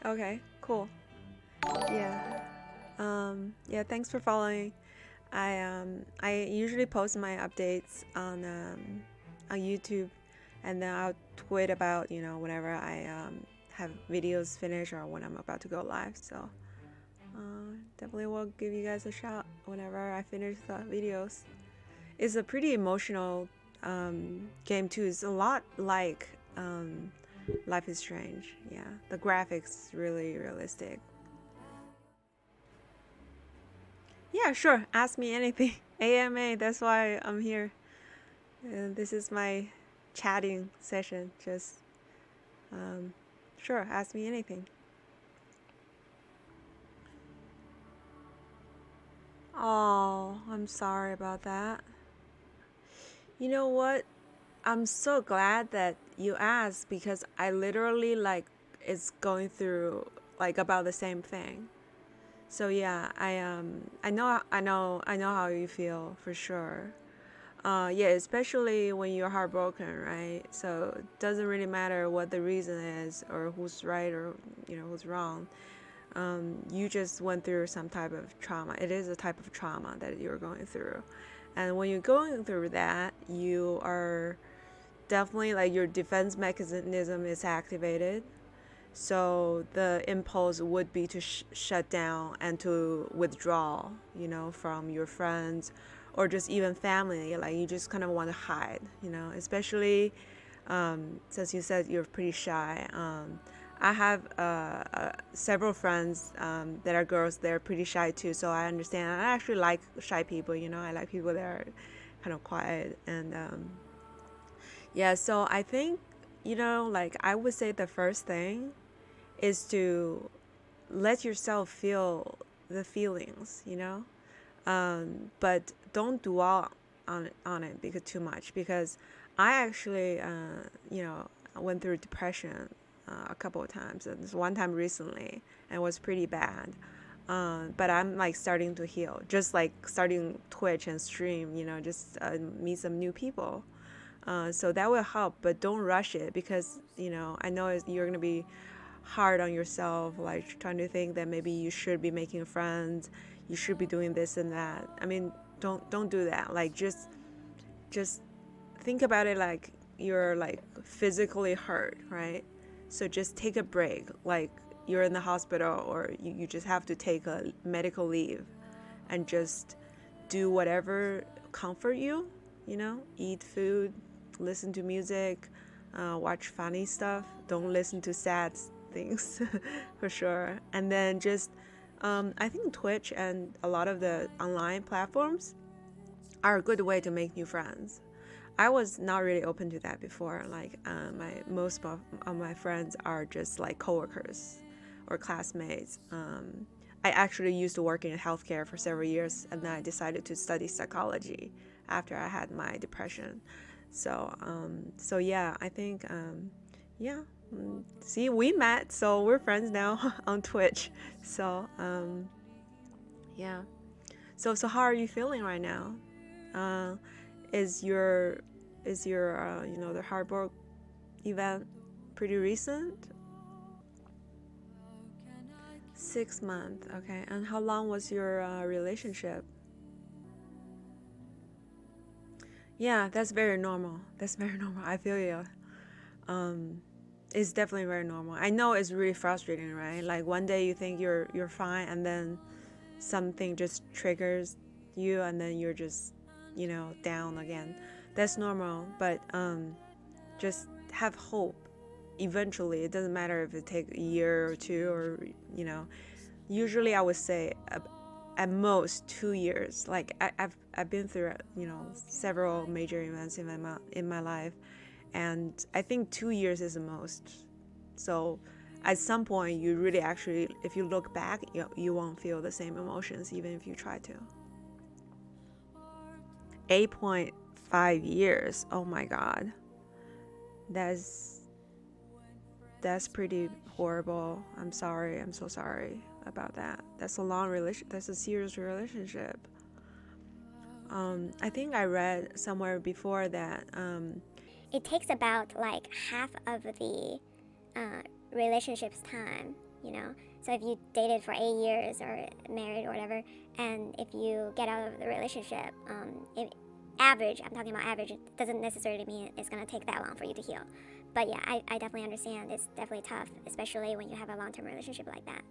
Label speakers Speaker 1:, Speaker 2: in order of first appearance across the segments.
Speaker 1: Okay, cool. Yeah. Yeah, thanks for following. I usually post my updates on YouTube, and then I'll tweet about whenever I have videos finished or when I'm about to go live. So definitely will give you guys a shout whenever I finish the videos. It's a pretty emotional game too. It's a lot like Life is Strange. Yeah, the graphics really realistic. Yeah, sure. Ask me anything. AMA. That's why I'm here. This is my chatting session. Just um, sure. Ask me anything. Oh, I'm sorry about that. You know what? I'm so glad that you asked because I literally like is going through like about the same thing. So yeah, I know how you feel for sure. Yeah, especially when you're heartbroken, right? So it doesn't really matter what the reason is or who's right or who's wrong. You just went through some type of trauma. It is a type of trauma that you're going through, and when you're going through that, you are definitely like your defense mechanism is activated. So the impulse would be to shut down and to withdraw, from your friends or just even family. Like you just kind of want to hide, especially since you said you're pretty shy. I have several friends that are girls. They're pretty shy too, so I understand. I actually like shy people. I like people that are kind of quiet and yeah. So I think like I would say the first thing is to let yourself feel the feelings, but don't dwell on it because too much. Because I actually, went through depression a couple of times, and this one time recently, and it was pretty bad. But I'm like starting to heal, just like starting Twitch and stream, just meet some new people. So that will help, but don't rush it because I know you're gonna be hard on yourself, like trying to think that maybe you should be making friends, you should be doing this and that. I mean, don't do that. Like just think about it like you're like physically hurt, right? So just take a break, like you're in the hospital or you just have to take a medical leave and just do whatever comfort you, eat food, listen to music, watch funny stuff. Don't listen to sad things for sure. And then just, I think Twitch and a lot of the online platforms are a good way to make new friends. I was not really open to that before. Like my most of my friends are just like coworkers or classmates. I actually used to work in healthcare for several years, and then I decided to study psychology after I had my depression. So yeah, I think yeah. See, we met, so we're friends now on Twitch. So yeah. So how are you feeling right now? Uh, is your the heartbreak event pretty recent? 6 months, okay. And how long was your relationship? Yeah, that's very normal. That's very normal. I feel you. Um, it's definitely very normal. I know it's really frustrating, right? Like one day you think you're fine, and then something just triggers you, and then you're just down again. That's normal, but just have hope. Eventually, it doesn't matter if it takes a year or two, or usually I would say at most 2 years. Like I've been through several major events in my life, and I think 2 years is the most. So at some point, you really actually, if you look back, you won't feel the same emotions even if you try to. 8.5 years. Oh my God, that's that's pretty horrible. I'm sorry. I'm so sorry about that. That's a long relation. That's a serious relationship. I think I read somewhere before that
Speaker 2: It takes about like half of the relationship's time you know. So if you dated for 8 years or married or whatever, and if you get out of the relationship, if average, I'm talking about average, it doesn't necessarily mean it's going to take that long for you to heal. But yeah, I definitely understand. It's definitely tough, especially when you have a long-term relationship like that.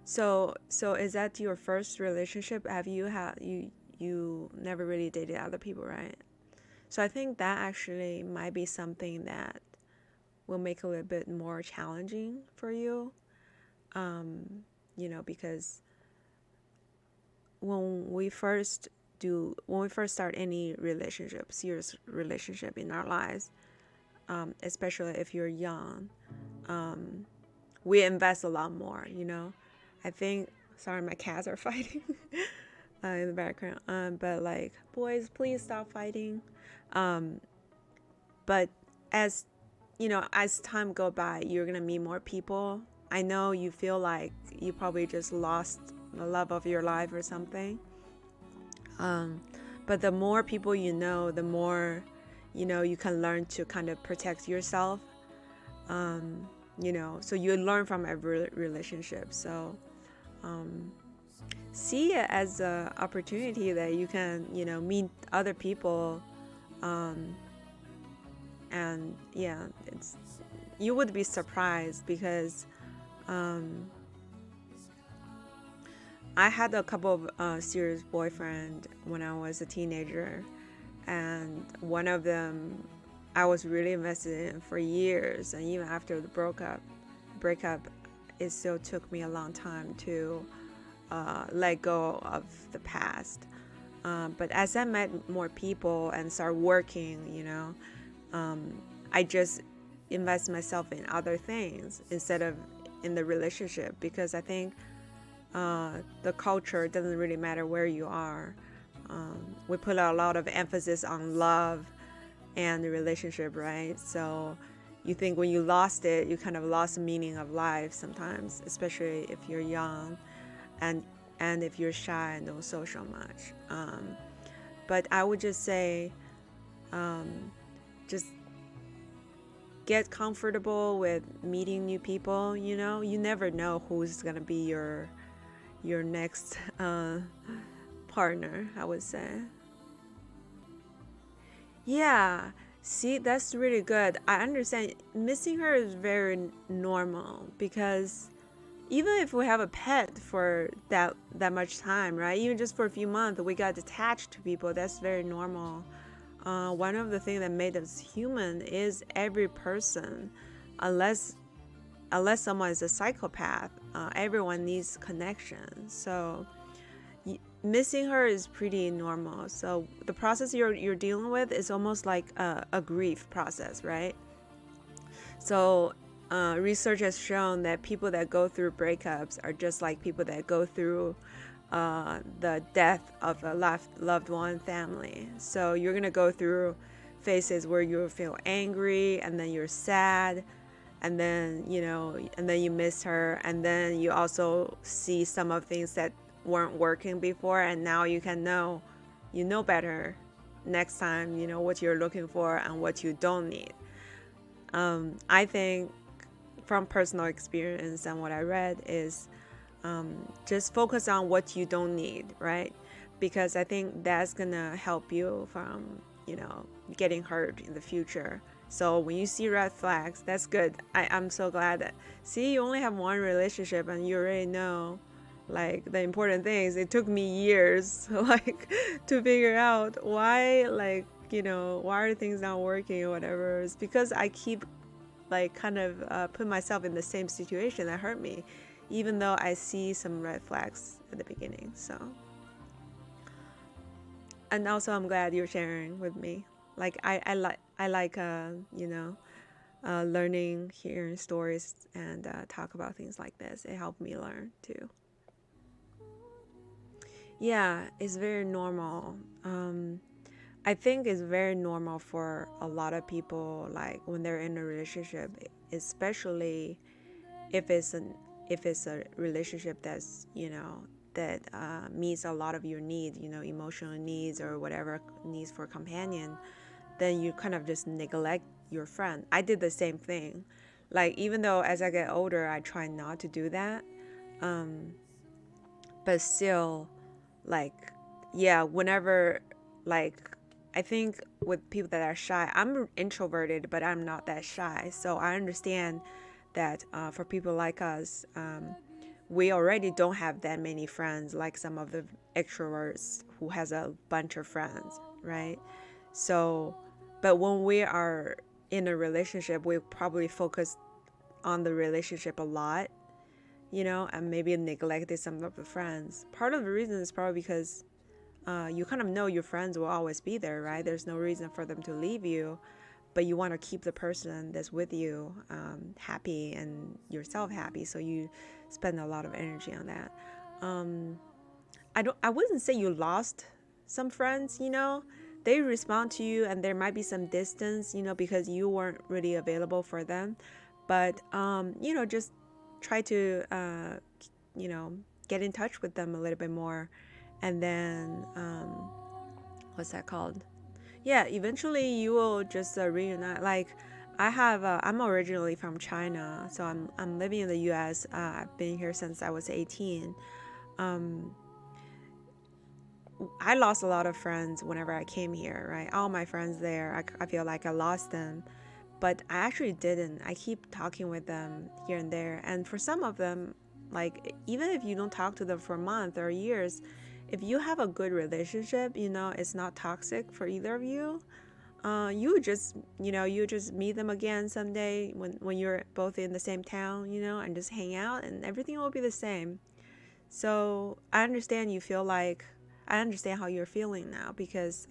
Speaker 1: So is that your first relationship? Have you had you never really dated other people, right? So I think that actually might be something that will make it a little bit more challenging for you. Because when we first start any relationship, serious relationship in our lives, especially if you're young, we invest a lot more. I think. Sorry, my cats are fighting in the background. But like, boys, please stop fighting. But as as time go by, you're gonna meet more people. I know you feel like you probably just lost the love of your life or something. But the more people you know, the more you can learn to kind of protect yourself. So you learn from every relationship. So see it as an opportunity that you can meet other people. And yeah, you would be surprised because I had a couple of serious boyfriends when I was a teenager, and one of them I was really invested in for years, and even after the breakup, it still took me a long time to let go of the past. But as I met more people and started working, I just invest myself in other things instead of in the relationship, because I think the culture doesn't really matter where you are. We put a lot of emphasis on love and the relationship, right? So you think when you lost it, you kind of lost the meaning of life sometimes, especially if you're young and if you're shy and don't social much. But I would just say, just get comfortable with meeting new people. You never know who's gonna be your next partner, I would say. Yeah, see, that's really good. I understand missing her is very normal, because even if we have a pet for that much time, right? Even just for a few months, we got attached to people. That's very normal. One of the things that made us human is every person, unless someone is a psychopath, everyone needs connection. So missing her is pretty normal. So the process you're dealing with is almost like a grief process, right? So research has shown that people that go through breakups are just like people that go through the death of a loved one family. So you're gonna go through phases where you feel angry, and then you're sad, and then you miss her, and then you also see some of things that weren't working before, and now you know better next time, what you're looking for and what you don't need. I think from personal experience and what I read is just focus on what you don't need, right? Because I think that's gonna help you from getting hurt in the future. So when you see red flags, that's good. I'm so glad that, see, you only have one relationship and you already know like the important things. It took me years like to figure out why, like, why are things not working or whatever. It's because I keep like kind of put myself in the same situation that hurt me, even though I see some red flags at the beginning. So, and also I'm glad you're sharing with me. Like I like learning, hearing stories, and talk about things like this. It helped me learn too. Yeah, it's very normal. I think it's very normal for a lot of people, like when they're in a relationship, especially if it's a relationship that's that meets a lot of your needs, emotional needs or whatever needs for a companion, then you kind of just neglect your friend. I did the same thing. Like, even though as I get older, I try not to do that. Um, but still, like, yeah, whenever, like, I think with people that are shy, I'm introverted, but I'm not that shy. So I understand that for people like us, we already don't have that many friends like some of the extroverts who has a bunch of friends, right? So, but when we are in a relationship, we probably focus on the relationship a lot, and maybe neglected some of the friends. Part of the reason is probably because you kind of know your friends will always be there, right? There's no reason for them to leave you, but you want to keep the person that's with you happy and yourself happy, so you spend a lot of energy on that. Um, I wouldn't say you lost some friends, They respond to you and there might be some distance, because you weren't really available for them. But just try to you know, get in touch with them a little bit more. And then what's that called? Yeah, eventually you will just reunite. Like I'm originally from China, so I'm living in the U.S. I've been here since I was 18. Um, I lost a lot of friends whenever I came here, right? All my friends there, I feel like I lost them, but I actually didn't. I keep talking with them here and there, and for some of them, like even if you don't talk to them for a month or years, if you have a good relationship, it's not toxic for either of you. You just meet them again someday when you're both in the same town, and just hang out, and everything will be the same. So I understand how you're feeling now because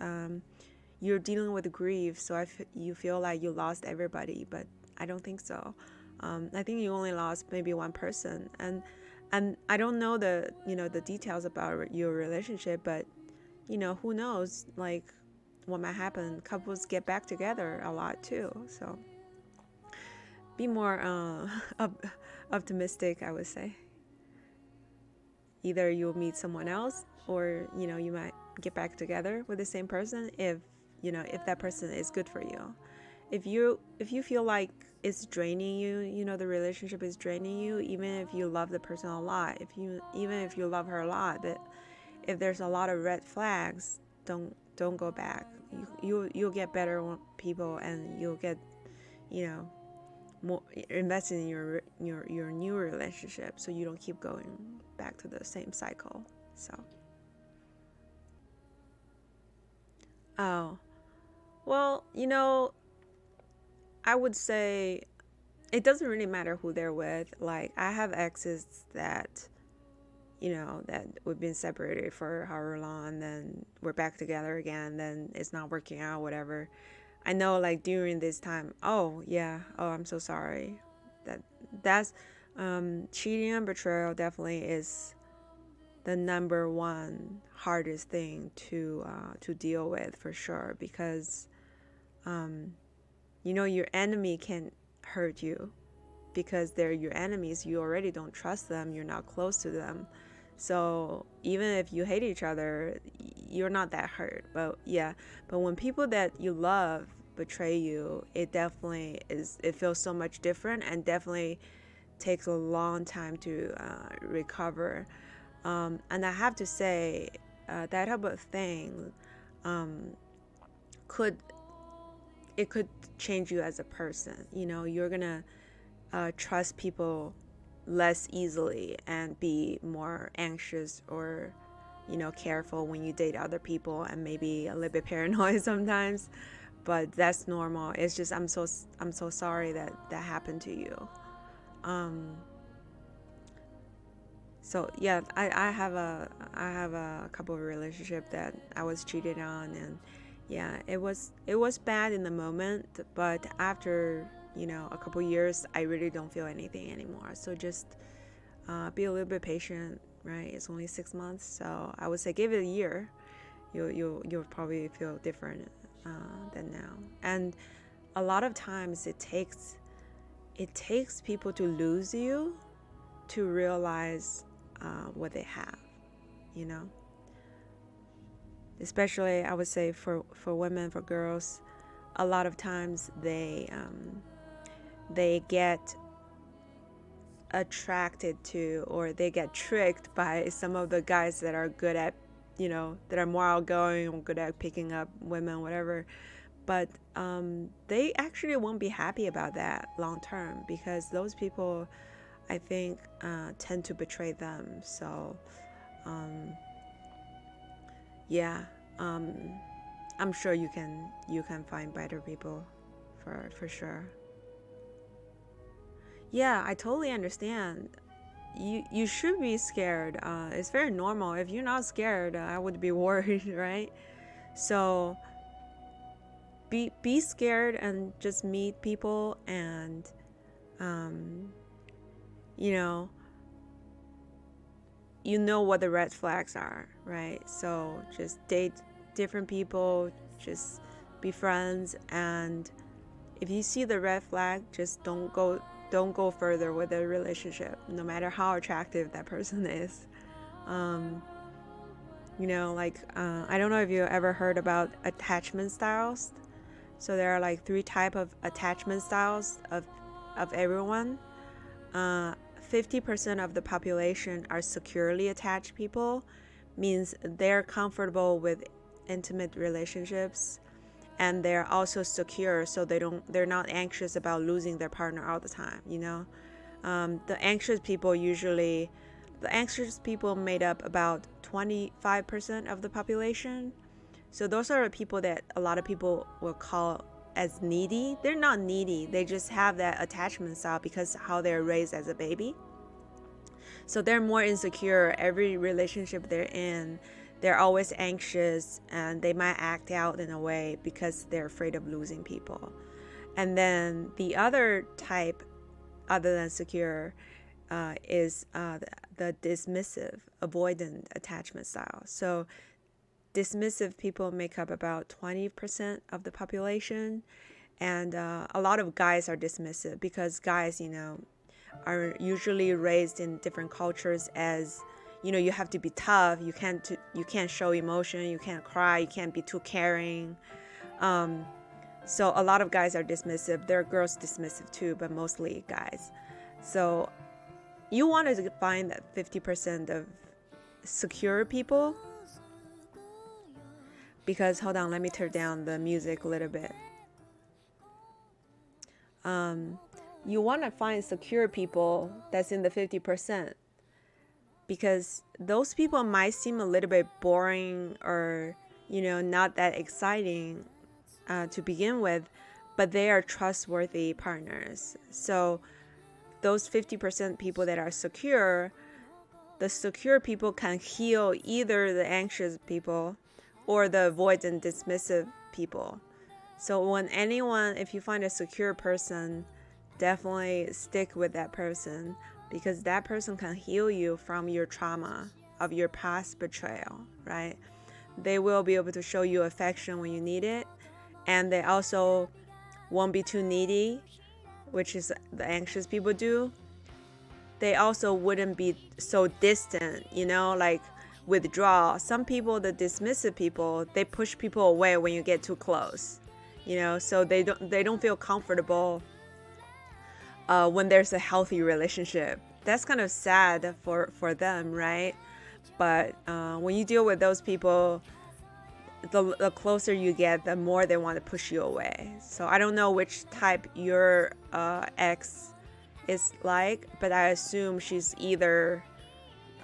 Speaker 1: you're dealing with grief. So you feel like you lost everybody, but I don't think so. I think you only lost maybe one person, and I don't know the details about your relationship, but who knows, like what might happen. Couples get back together a lot too, so be more optimistic, I would say. Either you'll meet someone else, or you might get back together with the same person if that person is good for you. If you feel like it's draining you, the relationship is draining you, even if you love the person a lot, even if you love her a lot, but if there's a lot of red flags, don't go back. You'll get better people, and you'll get you know more invested in your new relationship, so you don't keep going back to the same cycle. So, oh, well, I would say it doesn't really matter who they're with. Like, I have exes that we've been separated for however long, then we're back together again, then it's not working out, whatever. I know, like, during this time, oh yeah, oh, I'm so sorry. That's cheating and betrayal definitely is the number one hardest thing to deal with, for sure, because um, your enemy can hurt you because they're your enemies. You already don't trust them. You're not close to them. So even if you hate each other, you're not that hurt. But yeah, but when people that you love betray you, it definitely is. It feels so much different, and definitely takes a long time to recover. And I have to say, that type of thing um, could could change you as a person. You're gonna trust people less easily and be more anxious or careful when you date other people, and maybe a little bit paranoid sometimes, but that's normal. It's just I'm so sorry that that happened to you. um so yeah, I have a couple of relationship that I was cheated on, and yeah, it was bad in the moment, but after a couple of years, I really don't feel anything anymore. So just be a little bit patient, right? It's only 6 months, so I would say give it a year. You'll probably feel different than now. And a lot of times it takes people to lose you to realize what they have, you know. Especially, I would say for women, for girls, a lot of times they get attracted to, or they get tricked by some of the guys that are good at, that are more outgoing or good at picking up women, whatever. But they actually won't be happy about that long term, because those people, I think, tend to betray them. So yeah, I'm sure you can find better people for sure. Yeah, I totally understand. You should be scared. It's very normal. If you're not scared, I would be worried, right? So be scared and just meet people, and um, you know what the red flags are, right? So just date different people, just be friends, and if you see the red flag, just don't go further with the relationship, no matter how attractive that person is. Um, I don't know if you ever heard about attachment styles. So there are like 3 types of attachment styles of everyone. 50% of the population are securely attached people, means they're comfortable with intimate relationships, and they're also secure, so they're not anxious about losing their partner all the time. The anxious people made up about 25% of the population. So those are the people that a lot of people will call as needy. They're not needy, they just have that attachment style because how they're raised as a baby. So they're more insecure. Every relationship they're in, they're always anxious, and they might act out in a way because they're afraid of losing people. And then the other type, other than secure, is the dismissive, avoidant attachment style. So dismissive people make up about 20% of the population, and a lot of guys are dismissive because guys, are usually raised in different cultures as, you have to be tough, you can't show emotion, you can't cry, you can't be too caring. So a lot of guys are dismissive. There are girls dismissive too, but mostly guys. So you want to find that 50% of secure people, because hold on, let me turn down the music a little bit. You want to find secure people that's in the 50%, because those people might seem a little bit boring or not that exciting to begin with, but they are trustworthy partners. So those 50% people that are secure, the secure people can heal either the anxious people or the avoidant dismissive people. So if you find a secure person, definitely stick with that person, because that person can heal you from your trauma of your past betrayal, right? They will be able to show you affection when you need it, and they also won't be too needy, which is the anxious people do. They also wouldn't be so distant, like withdraw. Some people, the dismissive people, they push people away when you get too close, so they don't feel comfortable when there's a healthy relationship. That's kind of sad for them, right? But when you deal with those people, the closer you get, the more they want to push you away. So I don't know which type your ex is like, but I assume she's either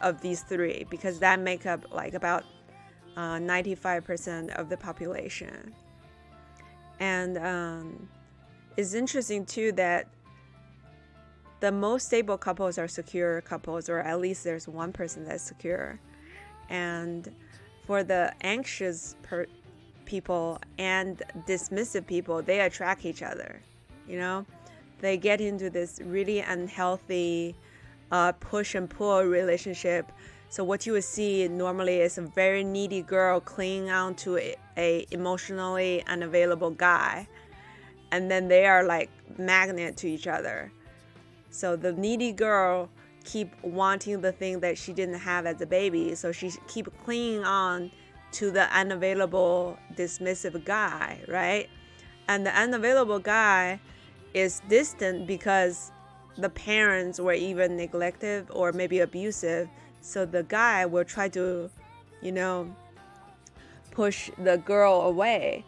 Speaker 1: of these 3, because that make up like about 95% of the population. And it's interesting too that the most stable couples are secure couples, or at least there's one person that's secure. And for the anxious people and dismissive people, they attract each other. They get into this really unhealthy push and pull relationship. So what you would see normally is a very needy girl clinging on to a emotionally unavailable guy, and then they are like magnet to each other. So the needy girl keep wanting the thing that she didn't have as a baby, so she keep clinging on to the unavailable dismissive guy, right? And the unavailable guy is distant because the parents were even neglective or maybe abusive. So the guy will try to, you know, push the girl away.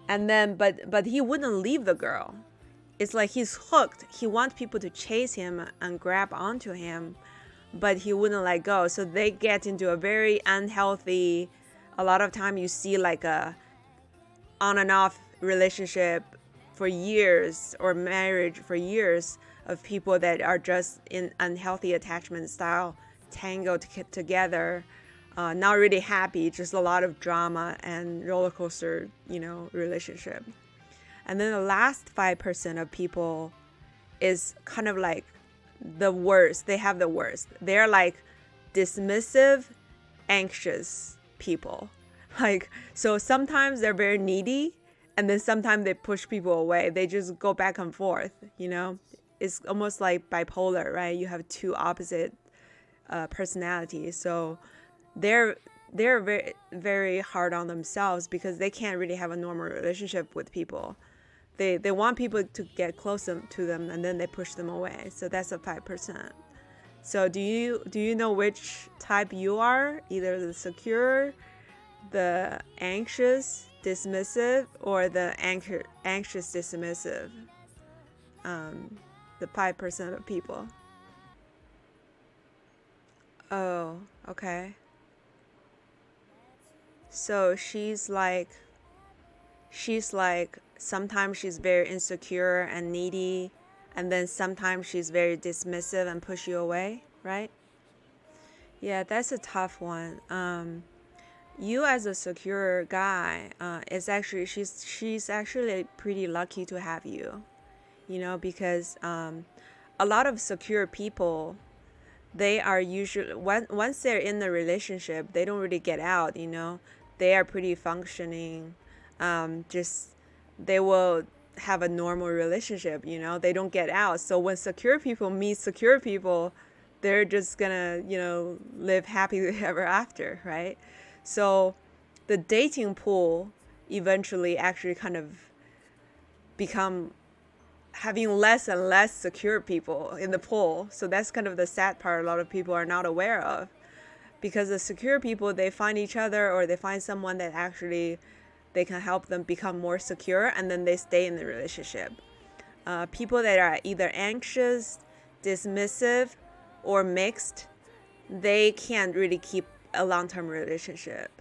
Speaker 1: And then, but he wouldn't leave the girl. It's like he's hooked. He wants people to chase him and grab onto him, but he wouldn't let go. So they get into a very unhealthy, a lot of time you see like a on and off relationship for years, or marriage for years, of people that are just in unhealthy attachment style, tangled together, not really happy, just a lot of drama and roller coaster, relationship. And then the last 5% of people is kind of like the worst. They have the worst. They're like dismissive, anxious people. Like, so sometimes they're very needy, and then sometimes they push people away. They just go back and forth, It's almost like bipolar, right? You have two opposite personalities. So they're very, very hard on themselves because they can't really have a normal relationship with people. They want people to get close to them, and then they push them away. So that's a 5%. So do you know which type you are? Either the secure, the anxious, dismissive, or the anxious, dismissive? The 5% of people. Oh, okay. So she's like sometimes she's very insecure and needy, and then sometimes she's very dismissive and push you away, right? Yeah, that's a tough one. You as a secure guy, is actually she's actually pretty lucky to have you, because a lot of secure people, they are usually once they're in the relationship, they don't really get out. They are pretty functioning. Just they will have a normal relationship. They don't get out. So when secure people meet secure people, they're just gonna live happily ever after, right? So the dating pool eventually actually kind of become having less and less secure people in the pool. So that's kind of the sad part a lot of people are not aware of. Because the secure people, they find each other, or they find someone that actually they can help them become more secure, and then they stay in the relationship. People that are either anxious, dismissive, or mixed, they can't really keep a long-term relationship,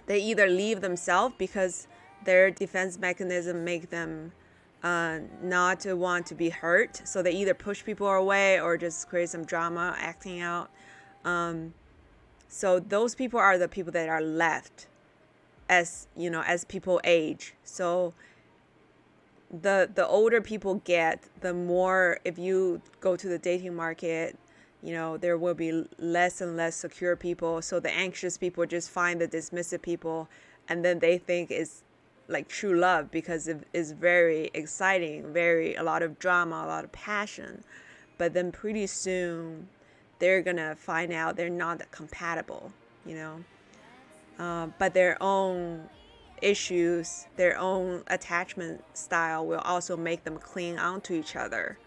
Speaker 1: They either leave themselves because their defense mechanism make them not to want to be hurt. So they either push people away or just create some drama, acting out. So those people are the people that are left as people age. So the older people get, the more, if you go to the dating market, there will be less and less secure people. So the anxious people just find the dismissive people, and then they think it's like true love because it is very exciting, a lot of drama, a lot of passion. But then pretty soon they're gonna find out they're not compatible, but their own issues, their own attachment style will also make them cling on to each other.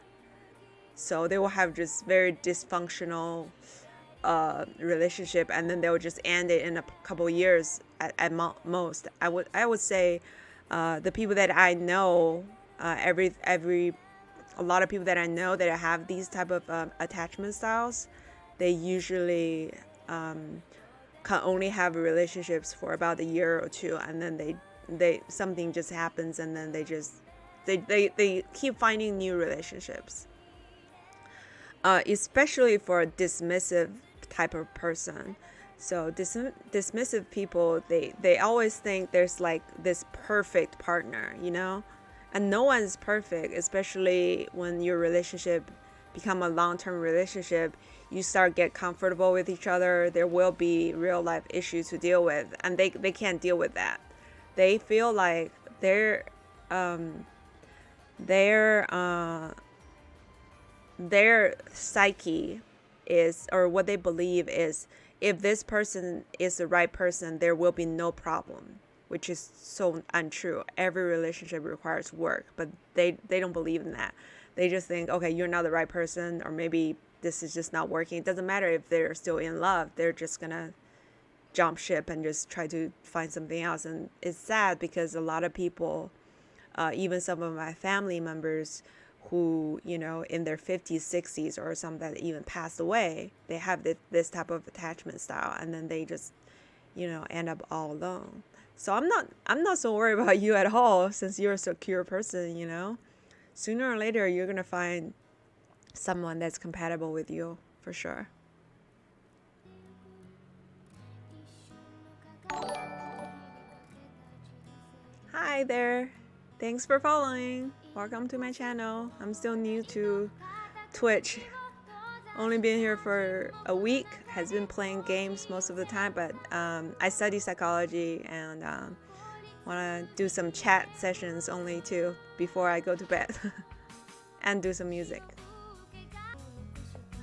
Speaker 1: So they will have just very dysfunctional relationship, and then they will just end it in a couple years at most. I would say the people that I know, a lot of people that I know that have these type of attachment styles, they usually can only have relationships for about a year or two, and then they something just happens, and then they keep finding new relationships. Especially for a dismissive type of person. So dismissive people, they always think there's like this perfect partner, and no one's perfect, especially when your relationship become a long-term relationship. You start get comfortable with each other. There will be real life issues to deal with, and they can't deal with that. They feel like their psyche is, or what they believe is, if this person is the right person, there will be no problem. which is so untrue. Every relationship requires work, but they don't believe in that. They just think, okay, you're not the right person, or maybe this is just not working. It doesn't matter if they're still in love. They're just gonna jump ship and just try to find something else. And it's sad because a lot of people, even some of my family members who, in their 50s, 60s, or some that even passed away, they have this type of attachment style, and then they just, end up all alone. So I'm not so worried about you at all, since you're a secure person. Sooner or later, you're gonna find someone that's compatible with you, for sure. Hi there. Thanks for following. Welcome to my channel. I'm still new to Twitch. Only been here for a week. Has been playing games most of the time, but I study psychology and want to do some chat sessions only too before I go to bed and do some music.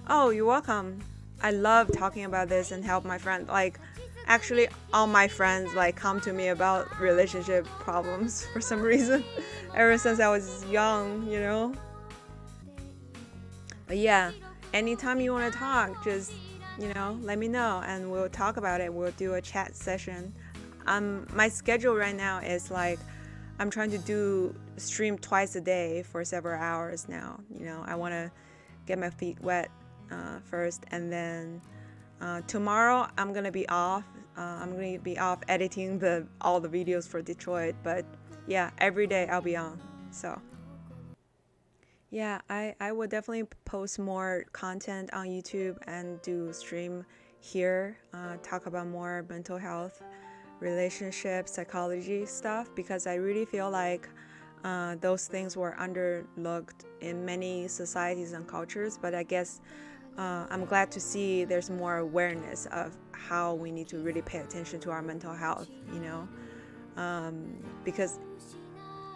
Speaker 1: Oh, you're welcome. I love talking about this and help my friends. Actually, all my friends come to me about relationship problems for some reason ever since I was young. But yeah, anytime you want to talk, just let me know and we'll talk about it. We'll do a chat session. My schedule right now is I'm trying to stream twice a day for several hours now. I want to get my feet wet first, and then tomorrow I'm gonna be off. I'm gonna be off editing all the videos for Detroit, but yeah, every day I'll be on. So yeah, I will definitely post more content on YouTube and do stream here, talk about more mental health, relationship, psychology stuff, because I really feel like those things were underlooked in many societies and cultures. But I guess I'm glad to see there's more awareness of how we need to really pay attention to our mental health, because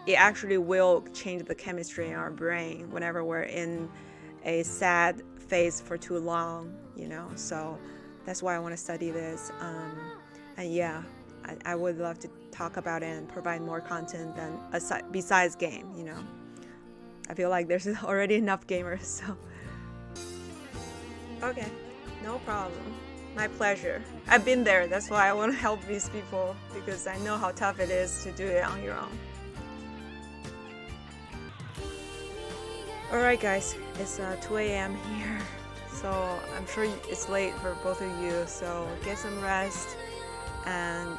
Speaker 1: it actually will change the chemistry in our brain whenever we're in a sad phase for too long, so that's why I want to study this. And yeah, I would love to talk about it and provide more content than besides game. I feel like there's already enough gamers, so okay, no problem. My pleasure. I've been there. That's why I want to help these people, because I know how tough it is to do it on your own. Alright guys, it's 2 a.m. here, so I'm sure it's late for both of you, so get some rest, and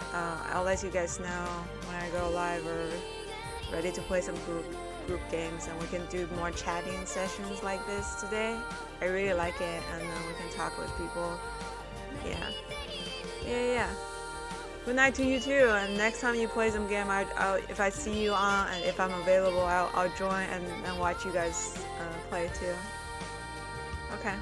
Speaker 1: I'll let you guys know when I go live or ready to play some group games, and we can do more chatting sessions like this today. I really like it, and then we can talk with people. Yeah. Good night to you too, and next time you play some game, if I see you on and if I'm available, I'll join and watch you guys play too. Okay.